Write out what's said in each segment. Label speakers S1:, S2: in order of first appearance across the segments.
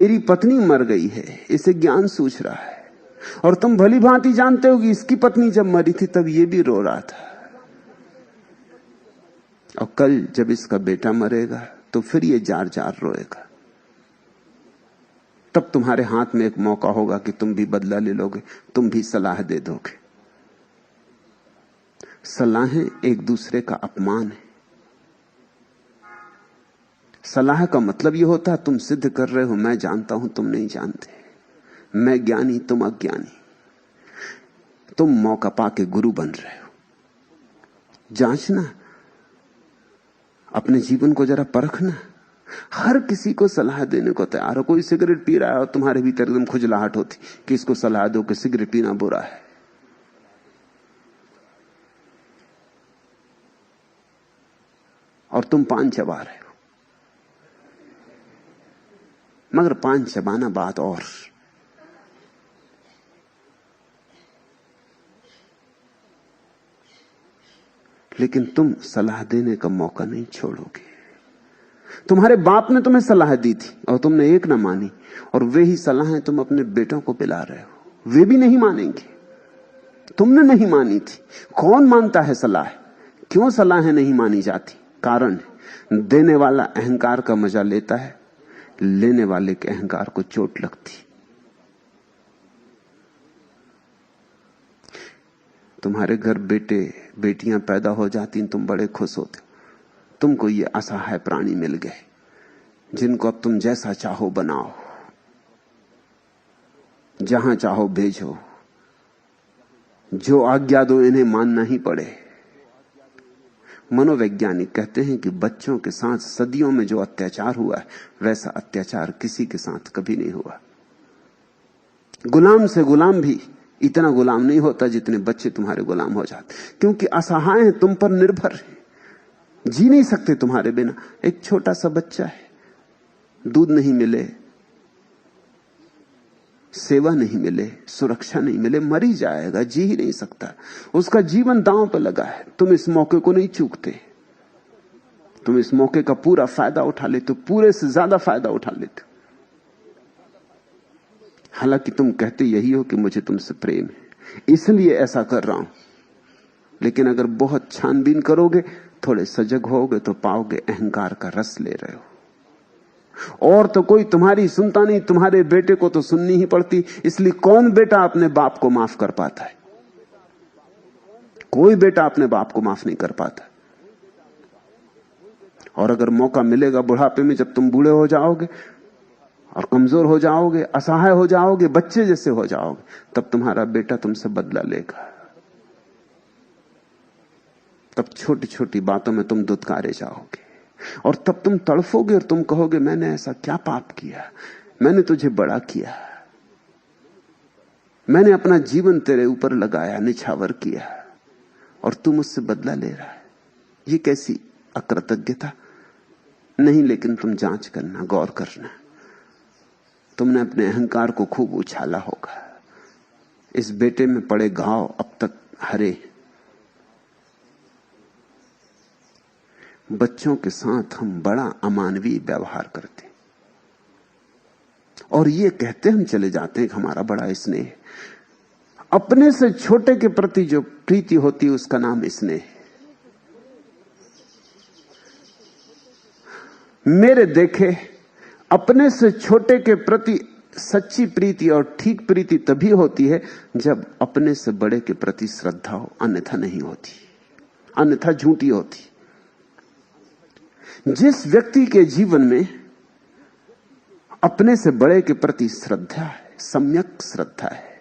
S1: मेरी पत्नी मर गई है, इसे ज्ञान सूझ रहा है, और तुम भली भांति जानते हो कि इसकी पत्नी जब मरी थी तब ये भी रो रहा था, और कल जब इसका बेटा मरेगा तो फिर ये जार जार रोएगा। तब तुम्हारे हाथ में एक मौका होगा कि तुम भी बदला ले लोगे, तुम भी सलाह दे दोगे। सलाहें एक दूसरे का अपमान है। सलाह का मतलब यह होता है तुम सिद्ध कर रहे हो मैं जानता हूं तुम नहीं जानते, मैं ज्ञानी तुम अज्ञानी, तुम मौका पाके गुरु बन रहे हो। जांचना, अपने जीवन को जरा परखना। हर किसी को सलाह देने को तैयार हो। कोई सिगरेट पी रहा है और तुम्हारे भीतर एकदम खुजलाहट होती कि इसको सलाह दो कि सिगरेट पीना बुरा है, और तुम पान चबा रहे हो। मगर पान चबाना बात और, लेकिन तुम सलाह देने का मौका नहीं छोड़ोगे। तुम्हारे बाप ने तुम्हें सलाह दी थी और तुमने एक ना मानी, और वे ही सलाहें तुम अपने बेटों को पिला रहे हो, वे भी नहीं मानेंगे। तुमने नहीं मानी थी। कौन मानता है सलाह? क्यों सलाहें नहीं मानी जाती? कारण है, देने वाला अहंकार का मजा लेता है, लेने वाले के अहंकार को चोट लगती। तुम्हारे घर बेटे बेटियां पैदा हो जाती, तुम बड़े खुश होते। तुमको ये असहाय प्राणी मिल गए जिनको अब तुम जैसा चाहो बनाओ, जहां चाहो भेजो, जो आज्ञा दो इन्हें मानना ही पड़े। मनोवैज्ञानिक कहते हैं कि बच्चों के साथ सदियों में जो अत्याचार हुआ है वैसा अत्याचार किसी के साथ कभी नहीं हुआ। गुलाम से गुलाम भी इतना गुलाम नहीं होता जितने बच्चे तुम्हारे गुलाम हो जाते, क्योंकि असहाय हैं, तुम पर निर्भर हैं, जी नहीं सकते तुम्हारे बिना। एक छोटा सा बच्चा है, दूध नहीं मिले, सेवा नहीं मिले, सुरक्षा नहीं मिले, मर ही जाएगा, जी ही नहीं सकता। उसका जीवन दांव पर लगा है। तुम इस मौके को नहीं चूकते, तुम इस मौके का पूरा फायदा उठा लेते हो, पूरे से ज्यादा फायदा उठा लेते हो। हालांकि तुम कहते यही हो कि मुझे तुमसे प्रेम है, इसलिए ऐसा कर रहा हूं, लेकिन अगर बहुत छानबीन करोगे, थोड़े सजग होगे तो पाओगे अहंकार का रस ले रहे हो। और तो कोई तुम्हारी सुनता नहीं, तुम्हारे बेटे को तो सुननी ही पड़ती। इसलिए कौन बेटा अपने बाप को माफ कर पाता है? कोई बेटा अपने बाप को माफ नहीं कर पाता। और अगर मौका मिलेगा बुढ़ापे में, जब तुम बूढ़े हो जाओगे और कमजोर हो जाओगे, असहाय हो जाओगे, बच्चे जैसे हो जाओगे, तब तुम्हारा बेटा तुमसे बदला लेगा। तब छोटी छोटी बातों में तुम दुत्कारे जाओगे, और तब तुम तड़फोगे और तुम कहोगे मैंने ऐसा क्या पाप किया, मैंने तुझे बड़ा किया, मैंने अपना जीवन तेरे ऊपर लगाया, निछावर किया, और तू मुझसे बदला ले रहा है। ये कैसी अकृतज्ञता? नहीं, लेकिन तुम जांच करना, गौर करना। तुमने अपने अहंकार को खूब उछाला होगा। इस बेटे में पड़े घाव अब तक हरे। बच्चों के साथ हम बड़ा अमानवीय व्यवहार करते, और ये कहते हम चले जाते हैं कि हमारा बड़ा स्नेह। अपने से छोटे के प्रति जो प्रीति होती है उसका नाम स्नेह। मेरे देखे अपने से छोटे के प्रति सच्ची प्रीति और ठीक प्रीति तभी होती है जब अपने से बड़े के प्रति श्रद्धा हो, अन्यथा नहीं होती, अन्यथा झूठी होती। जिस व्यक्ति के जीवन में अपने से बड़े के प्रति श्रद्धा है, सम्यक श्रद्धा है,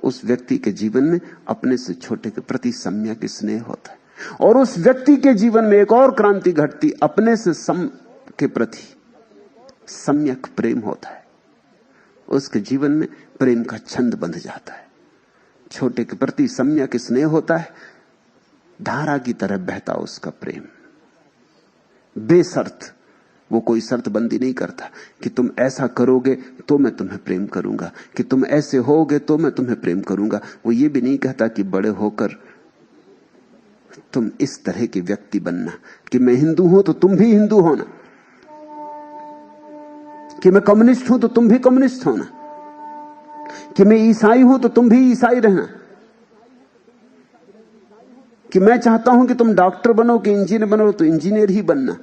S1: उस व्यक्ति के जीवन में अपने से छोटे के प्रति सम्यक स्नेह होता है। और उस व्यक्ति के जीवन में एक और क्रांति घटती, अपने से सम के प्रति सम्यक प्रेम होता है। उसके जीवन में प्रेम का छंद बंध जाता है। छोटे के प्रति सम्यक स्नेह होता है, धारा की तरह बहता उसका प्रेम, बेशर्त। वो कोई शर्त बंदी नहीं करता कि तुम ऐसा करोगे तो मैं तुम्हें प्रेम करूंगा, कि तुम ऐसे होगे तो मैं तुम्हें प्रेम करूंगा। वो ये भी नहीं कहता कि बड़े होकर तुम इस तरह के व्यक्ति बनना, कि मैं हिंदू हूं तो तुम भी हिंदू होना, कि मैं कम्युनिस्ट हूं तो तुम भी कम्युनिस्ट होना, कि मैं ईसाई हूं तो तुम भी ईसाई रहना, कि मैं चाहता हूं कि तुम डॉक्टर बनो कि इंजीनियर बनो तो इंजीनियर ही बनना।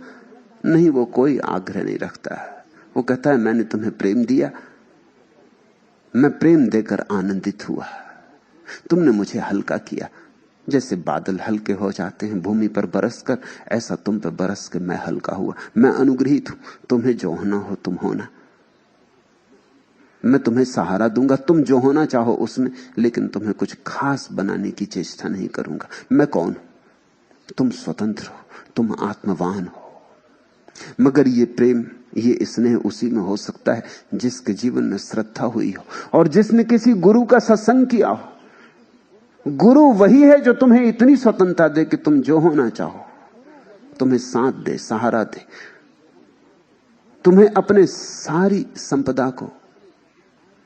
S1: नहीं, वो कोई आग्रह नहीं रखता है। वो कहता है मैंने तुम्हें प्रेम दिया, मैं प्रेम देकर आनंदित हुआ, तुमने मुझे हल्का किया। जैसे बादल हल्के हो जाते हैं भूमि पर बरसकर, ऐसा तुम पर बरस के मैं हल्का हुआ। मैं अनुग्रहित हूं, तुम्हें जो होना हो तुम होना, मैं तुम्हें सहारा दूंगा, तुम जो होना चाहो उसमें, लेकिन तुम्हें कुछ खास बनाने की चेष्टा नहीं करूंगा। मैं कौन हूं? तुम स्वतंत्र हो, तुम आत्मवान हो। मगर ये प्रेम, ये स्नेह उसी में हो सकता है जिसके जीवन में श्रद्धा हुई हो और जिसने किसी गुरु का सत्संग किया हो। गुरु वही है जो तुम्हें इतनी स्वतंत्रता दे कि तुम जो होना चाहो, तुम्हें साथ दे, सहारा दे, तुम्हें अपने सारी संपदा को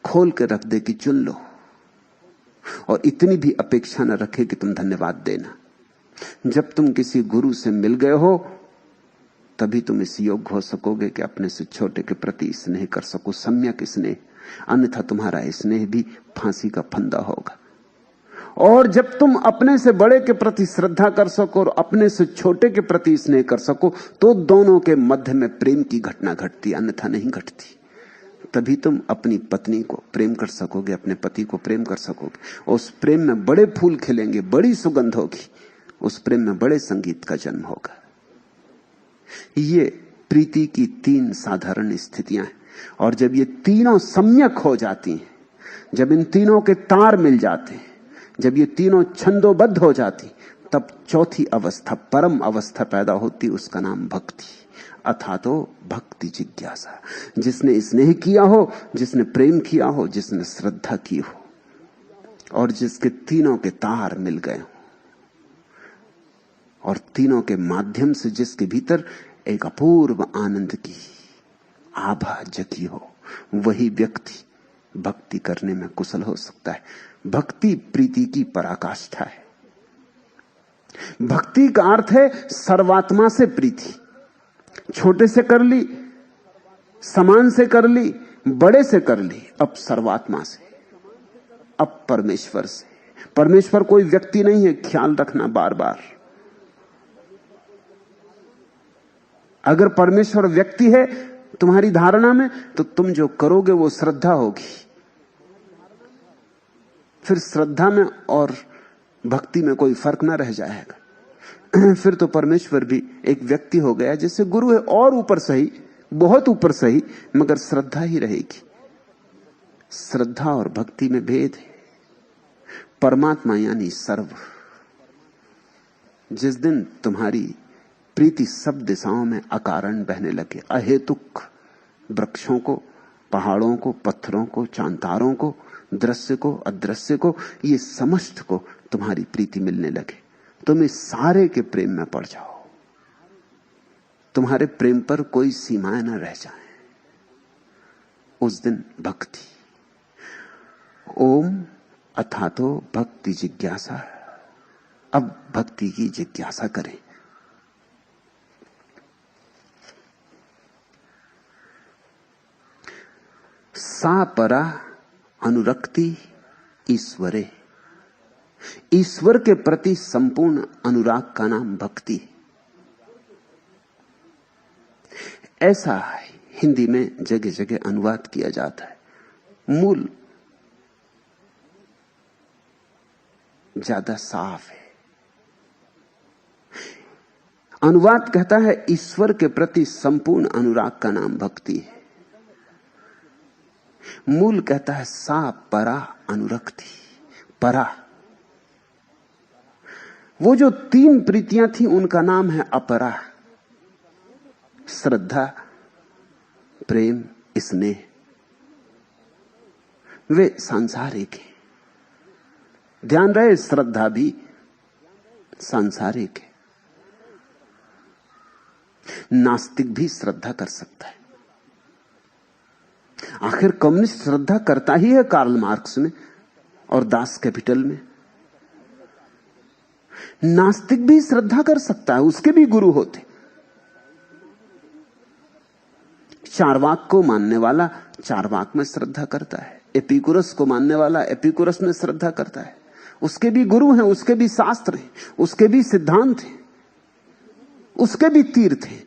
S1: खोल के रख दे कि चुन लो, और इतनी भी अपेक्षा न रखे कि तुम धन्यवाद देना। जब तुम किसी गुरु से मिल गए हो तभी तुम इस योग्य हो सकोगे कि अपने से छोटे के प्रति स्नेह कर सको, सम्यक स्नेह। अन्यथा तुम्हारा स्नेह भी फांसी का फंदा होगा। और जब तुम अपने से बड़े के प्रति श्रद्धा कर सको और अपने से छोटे के प्रति स्नेह कर सको तो दोनों के मध्य में प्रेम की घटना घटती, अन्यथा नहीं घटती। तभी तुम अपनी पत्नी को प्रेम कर सकोगे, अपने पति को प्रेम कर सकोगे। उस प्रेम में बड़े फूल खिलेंगे, बड़ी सुगंध होगी, उस प्रेम में बड़े संगीत का जन्म होगा। ये प्रीति की तीन साधारण स्थितियां हैं, और जब ये तीनों सम्यक हो जाती हैं, जब इन तीनों के तार मिल जाते हैं, जब ये तीनों छंदोबद्ध हो जाती, तब चौथी अवस्था, परम अवस्था पैदा होती, उसका नाम भक्ति। अथा तो भक्ति जिज्ञासा। जिसने स्नेह किया हो, जिसने प्रेम किया हो, जिसने श्रद्धा की हो, और जिसके तीनों के तार मिल गए हो, और तीनों के माध्यम से जिसके भीतर एक अपूर्व आनंद की आभा जगी हो, वही व्यक्ति भक्ति करने में कुशल हो सकता है। भक्ति प्रीति की पराकाष्ठा है। भक्ति का अर्थ है सर्वात्मा से प्रीति। छोटे से कर ली, समान से कर ली, बड़े से कर ली, अब सर्वात्मा से, अब परमेश्वर से। परमेश्वर कोई व्यक्ति नहीं है, ख्याल रखना बार बार। अगर परमेश्वर व्यक्ति है तुम्हारी धारणा में, तो तुम जो करोगे वो श्रद्धा होगी। फिर श्रद्धा में और भक्ति में कोई फर्क ना रह जाएगा। फिर तो परमेश्वर भी एक व्यक्ति हो गया, जैसे गुरु है, और ऊपर सही, बहुत ऊपर सही, मगर श्रद्धा ही रहेगी। श्रद्धा और भक्ति में भेद है। परमात्मा यानी सर्व। जिस दिन तुम्हारी प्रीति सब दिशाओं में अकारण बहने लगे, अहेतुक, वृक्षों को, पहाड़ों को, पत्थरों को, चांतारों को, दृश्य को, अदृश्य को, ये समस्त को तुम्हारी प्रीति मिलने लगे, तुम इस सारे के प्रेम में पड़ जाओ। तुम्हारे प्रेम पर कोई सीमाएं न रह जाएं। उस दिन भक्ति। ओम अथातो भक्ति जिज्ञासा। अब भक्ति की जिज्ञासा करें। सा परा अनुरक्ति ईश्वरे। ईश्वर के प्रति संपूर्ण अनुराग का नाम भक्ति। ऐसा हिंदी में जगह जगह अनुवाद किया जाता है। मूल ज्यादा साफ है। अनुवाद कहता है ईश्वर के प्रति संपूर्ण अनुराग का नाम भक्ति है। मूल कहता है सा परा अनुरक्ति। परा, वो जो तीन प्रीतियां थी उनका नाम है अपरा। श्रद्धा, प्रेम, स्नेह, वे सांसारिक हैं। ध्यान रहे, श्रद्धा भी सांसारिक है। नास्तिक भी श्रद्धा कर सकता है। आखिर कम्युनिस्ट श्रद्धा करता ही है, कार्ल मार्क्स में और दास कैपिटल में। नास्तिक भी श्रद्धा कर सकता है, उसके भी गुरु होते। चारवाक को मानने वाला चारवाक में श्रद्धा करता है, एपिकुरस को मानने वाला एपिकुरस में श्रद्धा करता है। उसके भी गुरु हैं, उसके भी शास्त्र हैं, उसके भी सिद्धांत हैं, उसके भी तीर्थ हैं,